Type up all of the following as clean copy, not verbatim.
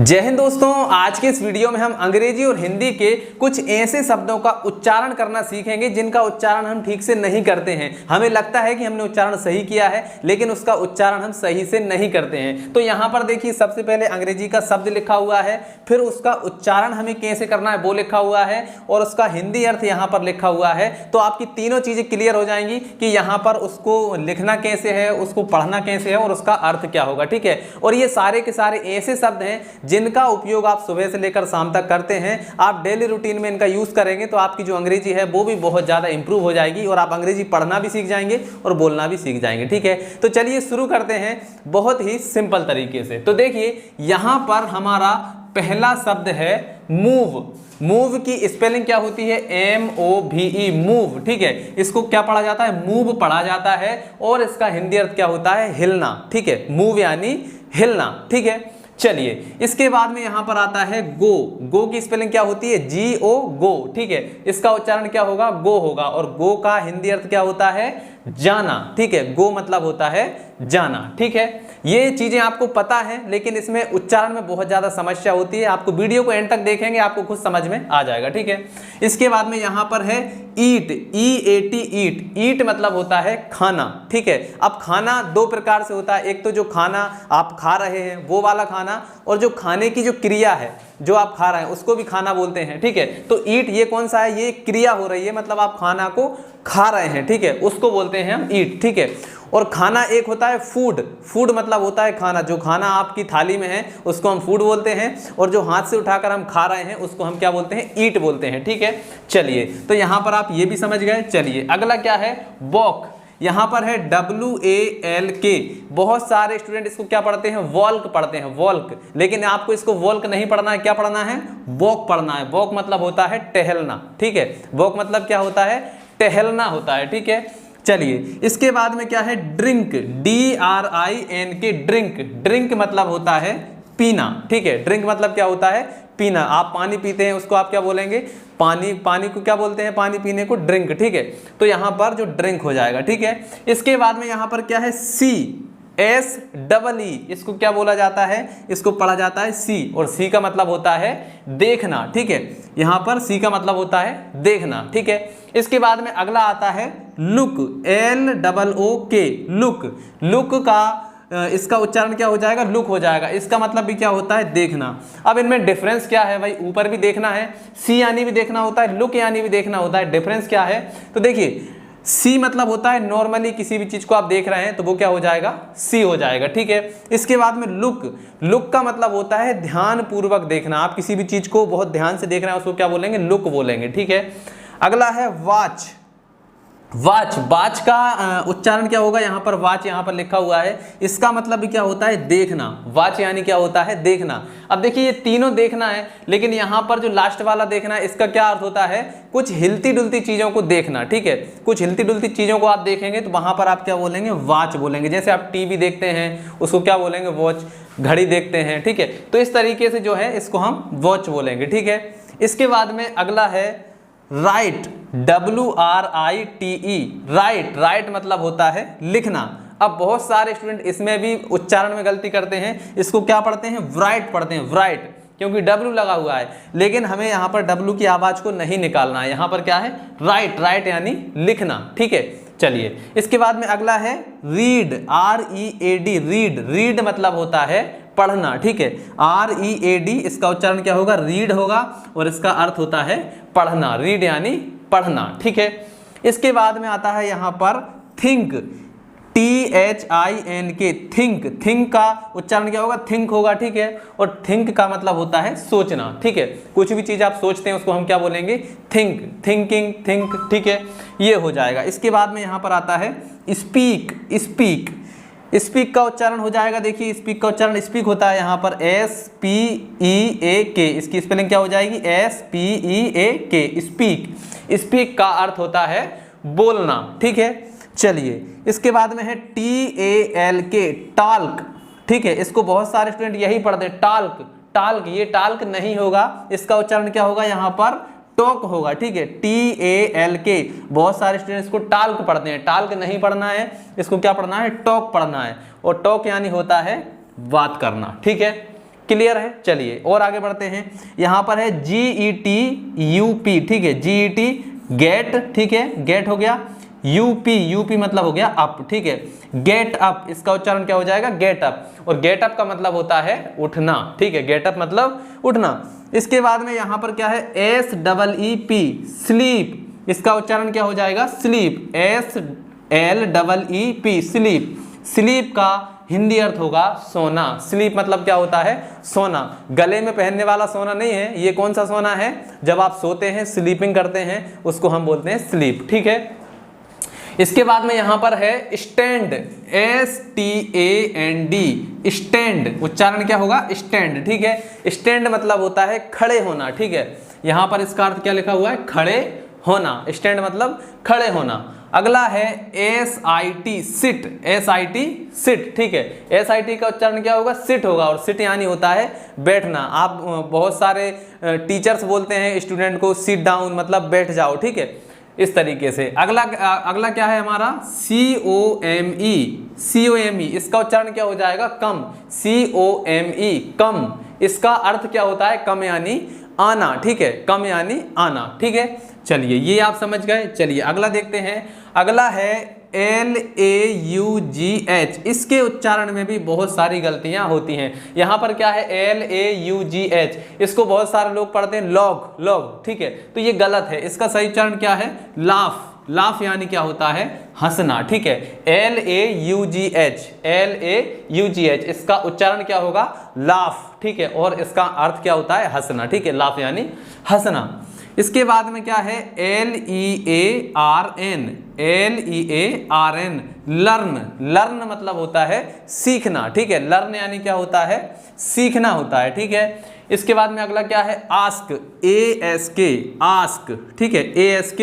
जय हिंद दोस्तों, आज के इस वीडियो में हम अंग्रेजी और हिंदी के कुछ ऐसे शब्दों का उच्चारण करना सीखेंगे जिनका उच्चारण हम ठीक से नहीं करते हैं। हमें लगता है कि हमने उच्चारण सही किया है, लेकिन उसका उच्चारण हम सही से नहीं करते हैं। तो यहाँ पर देखिए, सबसे पहले अंग्रेजी का शब्द लिखा हुआ है, फिर उसका उच्चारण हमें कैसे करना है वो लिखा हुआ है, और उसका हिंदी अर्थ यहाँ पर लिखा हुआ है। तो आपकी तीनों चीजें क्लियर हो जाएंगी कि यहाँ पर उसको लिखना कैसे है, उसको पढ़ना कैसे है और उसका अर्थ क्या होगा। ठीक है, और ये सारे के सारे ऐसे शब्द हैं जिनका उपयोग आप सुबह से लेकर शाम तक करते हैं। आप डेली रूटीन में इनका यूज करेंगे तो आपकी जो अंग्रेजी है वो भी बहुत ज्यादा इंप्रूव हो जाएगी और आप अंग्रेजी पढ़ना भी सीख जाएंगे और बोलना भी सीख जाएंगे। ठीक है, तो चलिए शुरू करते हैं बहुत ही सिंपल तरीके से। तो देखिए, यहां पर हमारा पहला शब्द है मूव। मूव की स्पेलिंग क्या होती है? MOVE, move. ठीक है, इसको क्या पढ़ा जाता है? मूव पढ़ा जाता है, और इसका हिंदी अर्थ क्या होता है? हिलना। ठीक है, मूव यानी हिलना। ठीक है, चलिए इसके बाद में यहां पर आता है गो। गो की स्पेलिंग क्या होती है? GO, गो। ठीक है, इसका उच्चारण क्या होगा? गो होगा, और गो का हिंदी अर्थ क्या होता है? जाना। ठीक है, गो मतलब होता है जाना। ठीक है, ये चीजें आपको पता है, लेकिन इसमें उच्चारण में बहुत ज्यादा समस्या होती है। आपको वीडियो को एंड तक देखेंगे, आपको खुद समझ में आ जाएगा। ठीक है, इसके बाद में यहां पर है ईट। EAT, ईट। ईट मतलब होता है खाना। ठीक है, अब खाना दो प्रकार से होता है, एक तो जो खाना आप खा रहे हैं वो वाला खाना, और जो खाने की जो क्रिया है जो आप खा रहे हैं उसको भी खाना बोलते हैं। ठीक है, तो ईट ये कौन सा है? ये क्रिया हो रही है, मतलब आप खाना को खा रहे हैं। ठीक है, उसको बोलते हैं हम ईट। ठीक है, और खाना एक होता है फूड। फूड मतलब होता है खाना, जो खाना आपकी थाली में है उसको हम फूड बोलते हैं, और जो हाथ से उठाकर हम खा रहे हैं उसको हम क्या बोलते हैं? ईट बोलते हैं। ठीक है, चलिए तो यहां पर आप ये भी समझ गए। चलिए अगला क्या है? वॉक। यहां पर है WALK। बहुत सारे स्टूडेंट इसको क्या पढ़ते हैं? वॉल्क पढ़ते हैं, वॉल्क। लेकिन आपको इसको वॉल्क नहीं पढ़ना है, क्या पढ़ना है? वॉक पढ़ना है। वॉक मतलब होता है टहलना। ठीक है, वॉक मतलब क्या होता है? टहलना होता है। ठीक है, चलिए इसके बाद में क्या है? ड्रिंक। DRINK, drink. ड्रिंक मतलब होता है पीना। ठीक है, ड्रिंक मतलब क्या होता है? पीना। आप पानी पीते हैं उसको आप क्या बोलेंगे? पानी। पानी को क्या बोलते हैं? पानी पीने को ड्रिंक। ठीक है, तो यहां पर जो ड्रिंक हो जाएगा। ठीक है, इसके बाद में यहां पर क्या है? CSEE, इसको क्या बोला जाता है? इसको पढ़ा जाता है सी, और सी का मतलब होता है देखना। ठीक है, यहां पर सी का मतलब होता है देखना। ठीक है, इसके बाद में अगला आता है लुक। LOOK, look. लुक का इसका उच्चारण क्या हो जाएगा? लुक हो जाएगा। इसका मतलब भी क्या होता है? देखना। अब इनमें डिफरेंस क्या है भाई? ऊपर भी देखना है, सी यानी भी देखना होता है, लुक यानी भी देखना होता है। डिफरेंस क्या है? तो देखिए, सी मतलब होता है नॉर्मली किसी भी चीज को आप देख रहे हैं तो वो क्या हो जाएगा? सी हो जाएगा। ठीक है, इसके बाद में लुक। लुक का मतलब होता है ध्यान पूर्वक देखना। आप किसी भी चीज को बहुत ध्यान से देख रहे हैं उसको क्या बोलेंगे? लुक बोलेंगे। ठीक है, अगला है वॉच। वॉच। वॉच का उच्चारण क्या होगा? यहाँ पर वॉच यहाँ पर लिखा हुआ है, इसका मतलब भी क्या होता है? देखना। वॉच यानी क्या होता है? देखना। अब देखिए, ये तीनों देखना है, लेकिन यहाँ पर जो लास्ट वाला देखना है इसका क्या अर्थ होता है? कुछ हिलती डुलती चीजों को देखना। ठीक है, कुछ हिलती डुलती चीजों को आप देखेंगे तो वहां पर आप क्या बोलेंगे? वॉच बोलेंगे। जैसे आप टीवी देखते हैं उसको क्या बोलेंगे? वॉच। घड़ी देखते हैं। ठीक है, तो इस तरीके से जो है इसको हम वॉच बोलेंगे। ठीक है, इसके बाद में अगला है राइट। WRITE, right. राइट मतलब होता है लिखना। अब बहुत सारे स्टूडेंट इसमें भी उच्चारण में गलती करते हैं, इसको क्या पढ़ते हैं? व्राइट पढ़ते हैं, व्राइट, क्योंकि W लगा हुआ है। लेकिन हमें यहाँ पर W की आवाज को नहीं निकालना है, यहाँ पर क्या है? राइट। राइट यानी लिखना। ठीक है, चलिए इसके बाद में अगला है रीड। READ, read. रीड मतलब होता है पढ़ना। ठीक है, READ, इसका उच्चारण क्या होगा? रीड होगा, और इसका अर्थ होता है पढ़ना। रीड यानी पढ़ना। ठीक है, इसके बाद में आता है यहां पर थिंक। THINK, think. थिंक का उच्चारण क्या होगा? थिंक होगा। ठीक है, और थिंक का मतलब होता है सोचना। ठीक है, कुछ भी चीज आप सोचते हैं उसको हम क्या बोलेंगे? थिंक। Thinking, think. ठीक है, ये हो जाएगा। इसके बाद में यहां पर आता है स्पीक। स्पीक। स्पीक का उच्चारण हो जाएगा, देखिए स्पीक का उच्चारण स्पीक होता है यहाँ पर SPEAK। इसकी स्पेलिंग क्या हो जाएगी? SPEAK, speak. स्पीक का अर्थ होता है बोलना। ठीक है, चलिए इसके बाद में है TALK, टाल्क। ठीक है, इसको बहुत सारे स्टूडेंट यही पढ़ते हैं, टाल्क। टाल्क, ये टाल्क नहीं होगा, इसका उच्चारण क्या होगा? यहाँ पर टॉक होगा। ठीक है, TALK। बहुत सारे स्टूडेंट इसको टाल्क पढ़ते हैं, टाल्क नहीं पढ़ना है, इसको क्या पढ़ना है? टॉक पढ़ना है, और टॉक यानी होता है बात करना। ठीक है, क्लियर है। चलिए और आगे बढ़ते हैं। यहाँ पर है GET-UP, ठीक है, GET गेट, ठीक है, गेट हो गया। यूपी मतलब हो गया अप, ठीक है, गेट अप, इसका उच्चारण क्या हो जाएगा, गेट अप। और गेट अप का मतलब होता है उठना, ठीक है, गेट अप मतलब उठना। इसके बाद में यहाँ पर क्या है, SEEP स्लीप, इसका उच्चारण क्या हो जाएगा, स्लीप, SLEEP स्लीप। स्लीप का हिंदी अर्थ होगा सोना। स्लीप मतलब क्या होता है, सोना। गले में पहनने वाला सोना नहीं है, ये कौन सा सोना है, जब आप सोते हैं, स्लीपिंग करते हैं, उसको हम बोलते हैं स्लीप, ठीक है। इसके बाद में यहां पर है स्टैंड, STAND, स्टैंड, उच्चारण क्या होगा, स्टैंड, ठीक है। स्टैंड मतलब होता है खड़े होना, ठीक है। यहां पर इसका अर्थ क्या लिखा हुआ है, खड़े होना। स्टैंड मतलब खड़े होना। अगला है SIT सिट, SIT सिट, ठीक है। SIT का उच्चारण क्या होगा, सिट होगा। और सिट यानी होता है बैठना। आप बहुत सारे टीचर्स बोलते हैं स्टूडेंट को सिट डाउन मतलब बैठ जाओ, ठीक है, इस तरीके से। अगला क्या है हमारा, COME, इसका उच्चारण क्या हो जाएगा, कम, COME कम। इसका अर्थ क्या होता है, कम यानी आना, ठीक है, कम यानी आना, ठीक है। चलिए ये आप समझ गए। चलिए अगला देखते हैं। अगला है LAUGH, इसके उच्चारण में भी बहुत सारी गलतियां होती हैं। यहाँ पर क्या है, LAUGH, इसको बहुत सारे लोग पढ़ते हैं लॉग, ठीक है, तो ये गलत है। इसका सही उच्चारण क्या है, लाफ, लाफ यानी क्या होता है, हंसना, ठीक है। LAUGH, इसका उच्चारण क्या होगा, लाफ, ठीक है, और इसका अर्थ क्या होता है, हंसना, ठीक है, लाफ यानी हंसना। इसके बाद में क्या है, LEARN, लर्न मतलब होता है सीखना, ठीक है। लर्न यानी क्या होता है, सीखना होता है, ठीक है। इसके बाद में अगला क्या है, आस्क, ASK, ठीक है, ASK,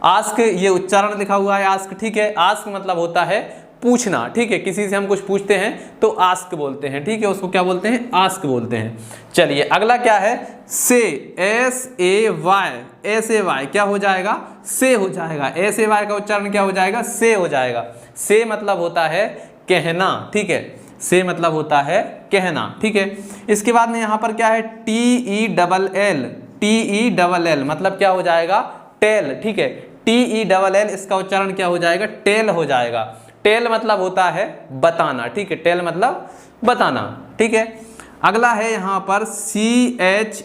आस्क, ये उच्चारण लिखा हुआ है आस्क, ठीक है। आस्क मतलब होता है पूछना, ठीक है, किसी से हम कुछ पूछते हैं तो आस्क बोलते हैं, ठीक है, उसको क्या बोलते हैं, आस्क बोलते हैं। चलिए अगला क्या है, से, SAY, क्या हो जाएगा, से हो जाएगा। SAY का उच्चारण क्या हो जाएगा, से हो जाएगा। से मतलब होता है कहना, ठीक है, से मतलब होता है कहना, ठीक है। इसके बाद में यहाँ पर क्या है, TELL मतलब क्या हो जाएगा, टेल, ठीक है, TELL, इसका उच्चारण क्या हो जाएगा, टेल हो जाएगा। टेल मतलब होता है बताना, ठीक है, टेल मतलब बताना, ठीक है। अगला है यहाँ पर CHEAT,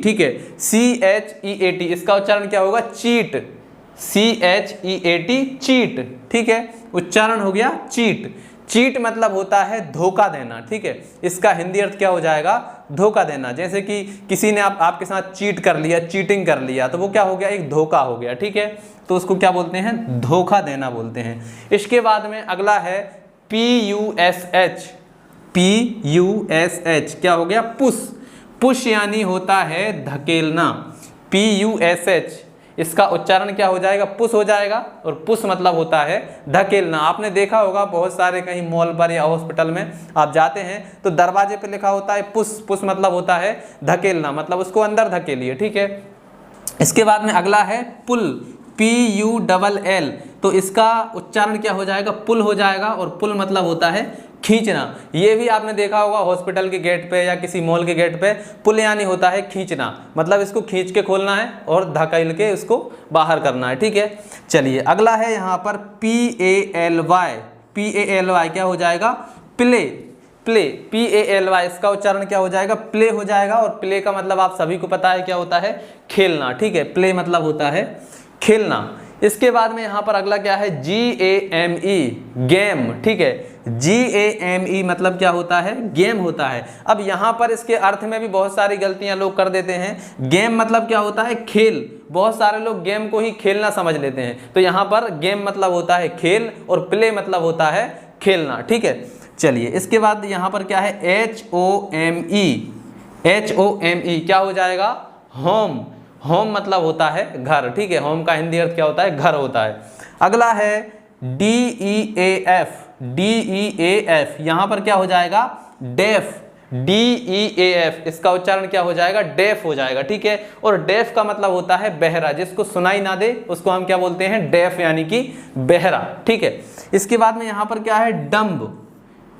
ठीक है, CHEAT, इसका उच्चारण क्या होगा, चीट, CHEAT चीट, ठीक है, उच्चारण हो गया चीट। चीट मतलब होता है धोखा देना, ठीक है, इसका हिंदी अर्थ क्या हो जाएगा, धोखा देना। जैसे कि किसी ने आपके साथ चीट कर लिया, चीटिंग कर लिया, तो वो क्या हो गया, एक धोखा हो गया, ठीक है, तो उसको क्या बोलते हैं, धोखा देना बोलते हैं। इसके बाद में अगला है PUSH, क्या हो गया, पुश यानी होता है धकेलना। PUSH, इसका उच्चारण क्या हो जाएगा, पुश हो जाएगा। और पुश मतलब होता है धकेलना। आपने देखा होगा बहुत सारे कहीं मॉल पर या हॉस्पिटल में आप जाते हैं तो दरवाजे पे लिखा होता है पुश, पुश मतलब होता है धकेलना, मतलब उसको अंदर धकेलिए, ठीक है। इसके बाद में अगला है पुल, PULL, तो इसका उच्चारण क्या हो जाएगा, पुल हो जाएगा। और पुल मतलब होता है खींचना। ये भी आपने देखा होगा हॉस्पिटल के गेट पे या किसी मॉल के गेट पे, पुल यानी होता है खींचना, मतलब इसको खींच के खोलना है और धकेल के इसको बाहर करना है, ठीक है। चलिए अगला है यहाँ पर PALY, क्या हो जाएगा, प्ले, PALY, इसका उच्चारण क्या हो जाएगा, प्ले हो जाएगा। और प्ले का मतलब आप सभी को पता है क्या होता है, खेलना, ठीक है, प्ले मतलब होता है खेलना। इसके बाद में यहाँ पर अगला क्या है, GAME, गेम, ठीक है, GAME मतलब क्या होता है, गेम होता है। अब यहाँ पर इसके अर्थ में भी बहुत सारी गलतियाँ लोग कर देते हैं। गेम मतलब क्या होता है, खेल, बहुत सारे लोग गेम को ही खेलना समझ लेते हैं। तो यहाँ पर गेम मतलब होता है खेल और प्ले मतलब होता है खेलना, ठीक है। चलिए इसके बाद यहाँ पर क्या है, HOME, क्या हो जाएगा, होम, मतलब होता है घर, ठीक है, होम का हिंदी अर्थ क्या होता है, घर होता है। अगला है DEAF, यहाँ पर क्या हो जाएगा, डेफ, DEAF, इसका उच्चारण क्या हो जाएगा, डेफ हो जाएगा, ठीक है। और डेफ का मतलब होता है बहरा, जिसको सुनाई ना दे उसको हम क्या बोलते हैं, डेफ यानी कि बहरा, ठीक है। इसके बाद में यहाँ पर क्या है, डम्ब,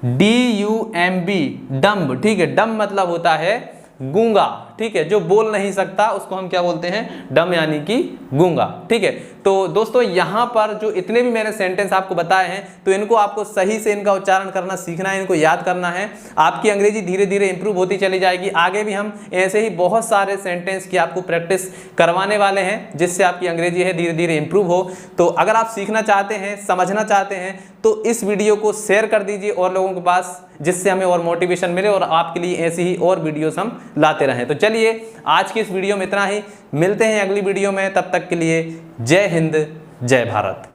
DUMB, डम्ब, ठीक है। डम्ब मतलब होता है गूंगा, ठीक है, जो बोल नहीं सकता उसको हम क्या बोलते हैं, डम यानी कि गूंगा, ठीक है। तो दोस्तों यहाँ पर जो इतने भी मैंने सेंटेंस आपको बताए हैं, तो इनको आपको सही से इनका उच्चारण करना सीखना है, इनको याद करना है। आपकी अंग्रेजी धीरे धीरे इंप्रूव होती चली जाएगी। आगे भी हम ऐसे ही बहुत सारे सेंटेंस की आपको प्रैक्टिस करवाने वाले हैं, जिससे आपकी अंग्रेजी है धीरे धीरे इंप्रूव हो। तो अगर आप सीखना चाहते हैं, समझना चाहते हैं, तो इस वीडियो को शेयर कर दीजिए और लोगों के पास, जिससे हमें और मोटिवेशन मिले और आपके लिए ऐसी ही और वीडियोस हम लाते रहें। तो चलिए आज की इस वीडियो में इतना ही, मिलते हैं अगली वीडियो में, तब तक के लिए जय हिंद, जय भारत।